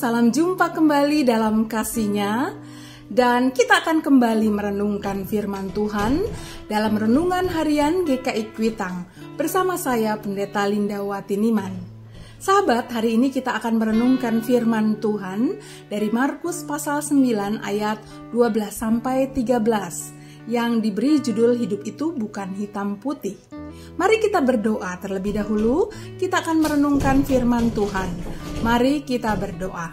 salam jumpa kembali dalam kasih-Nya. Dan kita akan kembali merenungkan firman Tuhan dalam renungan harian GKI Kuitang bersama saya Pendeta Lindawati Niman. Sahabat, hari ini kita akan merenungkan firman Tuhan dari Markus pasal 9 ayat 12-13 yang diberi judul Hidup Itu Bukan Hitam Putih. Mari kita berdoa terlebih dahulu, kita akan merenungkan firman Tuhan. Mari kita berdoa.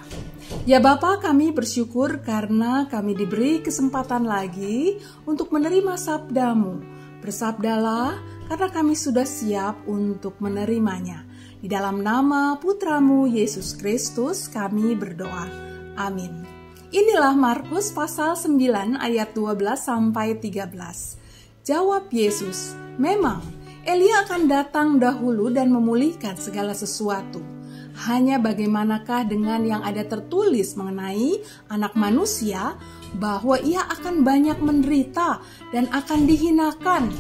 Ya Bapa, kami bersyukur karena kami diberi kesempatan lagi untuk menerima sabda-Mu. Bersabdalah karena kami sudah siap untuk menerimanya. Di dalam nama Putra-Mu Yesus Kristus kami berdoa. Amin. Inilah Markus pasal 9 ayat 12-13. Jawab Yesus, memang Elia akan datang dahulu dan memulihkan segala sesuatu. Hanya bagaimanakah dengan yang ada tertulis mengenai anak manusia, bahwa ia akan banyak menderita dan akan dihinakan.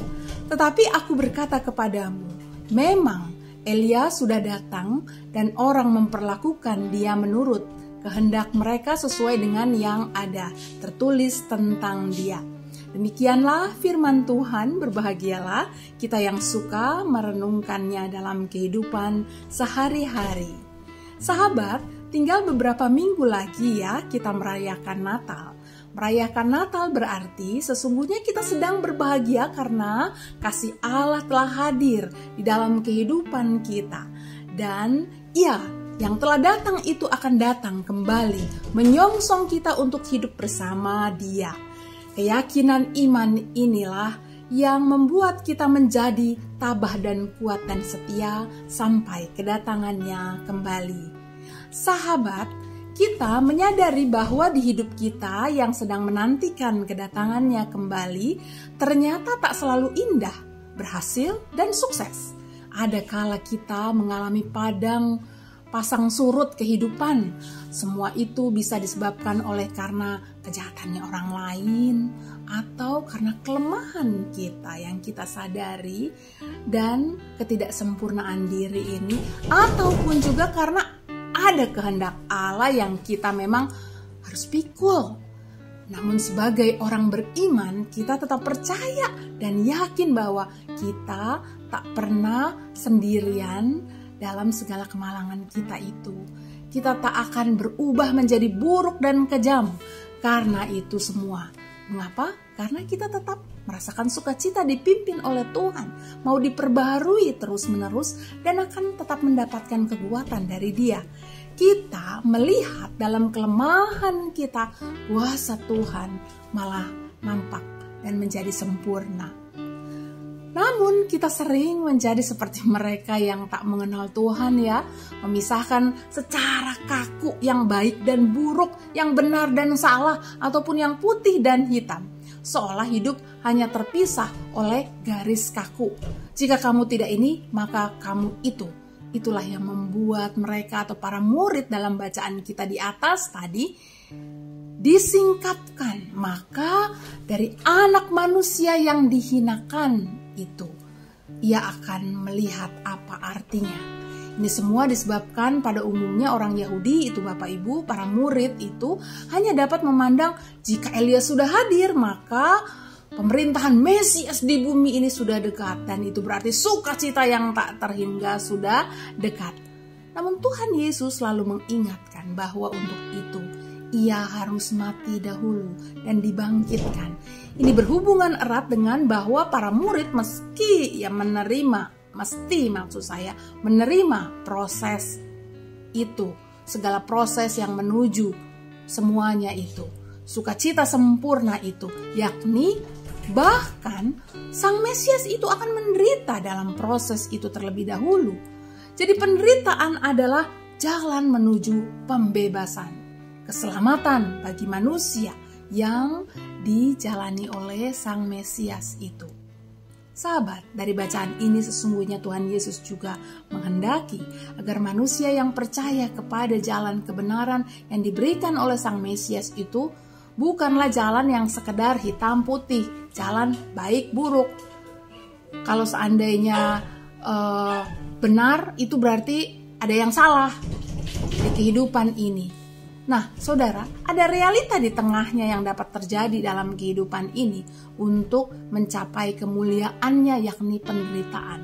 Tetapi aku berkata kepadamu, memang Elia sudah datang dan orang memperlakukan dia menurut kehendak mereka sesuai dengan yang ada tertulis tentang dia. Demikianlah firman Tuhan, berbahagialah kita yang suka merenungkannya dalam kehidupan sehari-hari. Sahabat, tinggal beberapa minggu lagi ya kita merayakan Natal. Merayakan Natal berarti sesungguhnya kita sedang berbahagia karena kasih Allah telah hadir di dalam kehidupan kita. Dan ya, yang telah datang itu akan datang kembali menyongsong kita untuk hidup bersama Dia. Keyakinan iman inilah yang membuat kita menjadi tabah dan kuat dan setia sampai kedatangannya kembali. Sahabat, kita menyadari bahwa di hidup kita yang sedang menantikan kedatangannya kembali ternyata tak selalu indah, berhasil, dan sukses. Ada kala kita mengalami pasang surut kehidupan. Semua itu bisa disebabkan oleh karena kejahatannya orang lain atau karena kelemahan kita yang kita sadari dan ketidaksempurnaan diri ini, ataupun juga karena ada kehendak Allah yang kita memang harus pikul. Namun sebagai orang beriman, kita tetap percaya dan yakin bahwa kita tak pernah sendirian dalam segala kemalangan kita itu. Kita tak akan berubah menjadi buruk dan kejam karena itu semua. Mengapa? Karena kita tetap merasakan sukacita dipimpin oleh Tuhan, mau diperbaharui terus-menerus dan akan tetap mendapatkan kekuatan dari Dia. Kita melihat dalam kelemahan kita, kuasa Tuhan malah nampak dan menjadi sempurna. Namun kita sering menjadi seperti mereka yang tak mengenal Tuhan ya, memisahkan secara kaku yang baik dan buruk, yang benar dan salah, ataupun yang putih dan hitam. Seolah hidup hanya terpisah oleh garis kaku. Jika kamu tidak ini, maka kamu itu. Itulah yang membuat mereka atau para murid dalam bacaan kita di atas tadi disingkapkan. Maka dari anak manusia yang dihinakan itu, ia akan melihat apa artinya. Ini semua disebabkan pada umumnya orang Yahudi itu Bapak Ibu, para murid itu hanya dapat memandang jika Elia sudah hadir maka pemerintahan Mesias di bumi ini sudah dekat, dan itu berarti sukacita yang tak terhingga sudah dekat. Namun Tuhan Yesus selalu mengingatkan bahwa untuk itu Ia harus mati dahulu dan dibangkitkan. Ini berhubungan erat dengan bahwa para murid mesti menerima proses itu, segala proses yang menuju semuanya itu, sukacita sempurna itu, yakni bahkan Sang Mesias itu akan menderita dalam proses itu terlebih dahulu. Jadi penderitaan adalah jalan menuju pembebasan, keselamatan bagi manusia yang dijalani oleh Sang Mesias itu. Sahabat, dari bacaan ini sesungguhnya Tuhan Yesus juga menghendaki agar manusia yang percaya kepada jalan kebenaran yang diberikan oleh Sang Mesias itu bukanlah jalan yang sekedar hitam putih, jalan baik buruk. Kalau seandainya benar, itu berarti ada yang salah di kehidupan ini. Nah, saudara, ada realita di tengahnya yang dapat terjadi dalam kehidupan ini untuk mencapai kemuliaannya, yakni penderitaan.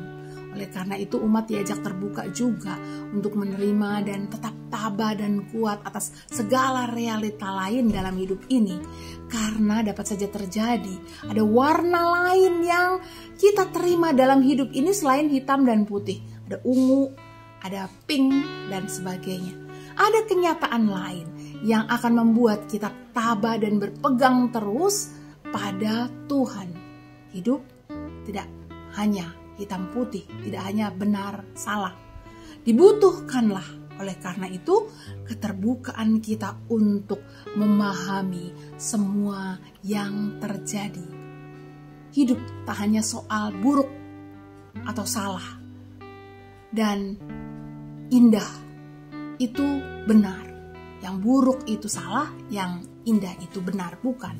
Oleh karena itu umat diajak terbuka juga untuk menerima dan tetap tabah dan kuat atas segala realita lain dalam hidup ini. Karena dapat saja terjadi ada warna lain yang kita terima dalam hidup ini selain hitam dan putih. Ada ungu, ada pink dan sebagainya. Ada kenyataan lain yang akan membuat kita tabah dan berpegang terus pada Tuhan. Hidup tidak hanya hitam putih, tidak hanya benar salah. Dibutuhkanlah oleh karena itu keterbukaan kita untuk memahami semua yang terjadi. Hidup tak hanya soal buruk atau salah dan indah itu benar. Yang buruk itu salah, yang indah itu benar, bukan.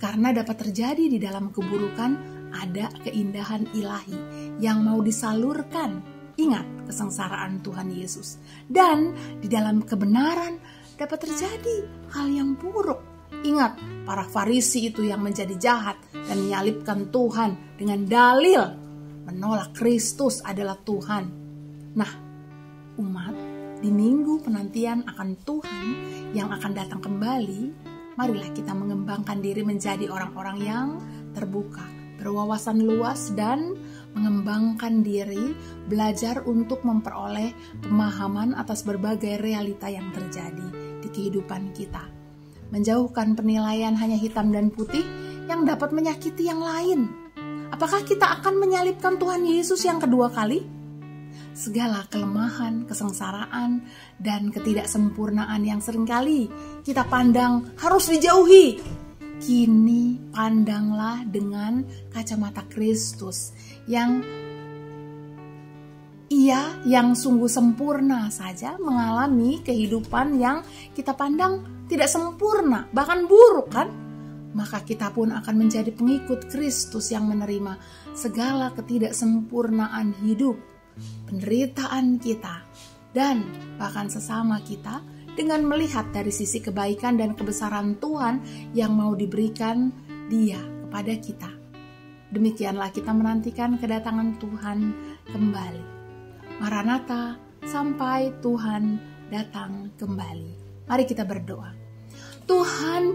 Karena dapat terjadi di dalam keburukan ada keindahan ilahi yang mau disalurkan. Ingat kesengsaraan Tuhan Yesus. Dan di dalam kebenaran dapat terjadi hal yang buruk. Ingat para Farisi itu yang menjadi jahat dan menyalibkan Tuhan dengan dalil menolak Kristus adalah Tuhan. Nah, umat di minggu penantian akan Tuhan yang akan datang kembali, marilah kita mengembangkan diri menjadi orang-orang yang terbuka, berwawasan luas dan mengembangkan diri, belajar untuk memperoleh pemahaman atas berbagai realita yang terjadi di kehidupan kita. Menjauhkan penilaian hanya hitam dan putih yang dapat menyakiti yang lain. Apakah kita akan menyalibkan Tuhan Yesus yang kedua kali? Segala kelemahan, kesengsaraan, dan ketidaksempurnaan yang seringkali kita pandang harus dijauhi. Kini pandanglah dengan kacamata Kristus yang Ia yang sungguh sempurna saja mengalami kehidupan yang kita pandang tidak sempurna, bahkan buruk kan? Maka kita pun akan menjadi pengikut Kristus yang menerima segala ketidaksempurnaan hidup, penderitaan kita, dan bahkan sesama kita dengan melihat dari sisi kebaikan dan kebesaran Tuhan yang mau diberikan Dia kepada kita. Demikianlah kita menantikan kedatangan Tuhan kembali. Maranatha, sampai Tuhan datang kembali. Mari kita berdoa. Tuhan,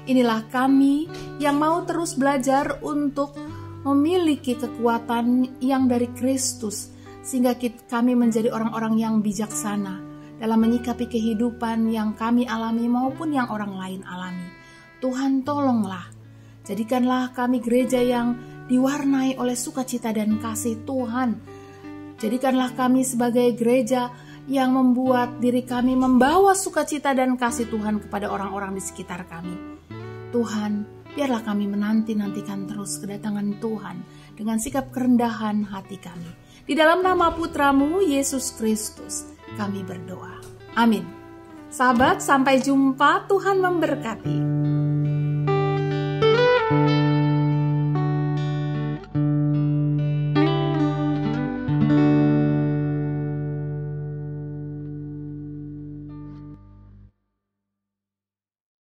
inilah kami yang mau terus belajar untuk memiliki kekuatan yang dari Kristus, sehingga kami menjadi orang-orang yang bijaksana dalam menyikapi kehidupan yang kami alami maupun yang orang lain alami. Tuhan, tolonglah, jadikanlah kami gereja yang diwarnai oleh sukacita dan kasih Tuhan. Jadikanlah kami sebagai gereja yang membuat diri kami membawa sukacita dan kasih Tuhan kepada orang-orang di sekitar kami. Tuhan, biarlah kami menanti-nantikan terus kedatangan Tuhan dengan sikap kerendahan hati kami. Di dalam nama Putra-Mu, Yesus Kristus, kami berdoa. Amin. Sahabat, sampai jumpa. Tuhan memberkati.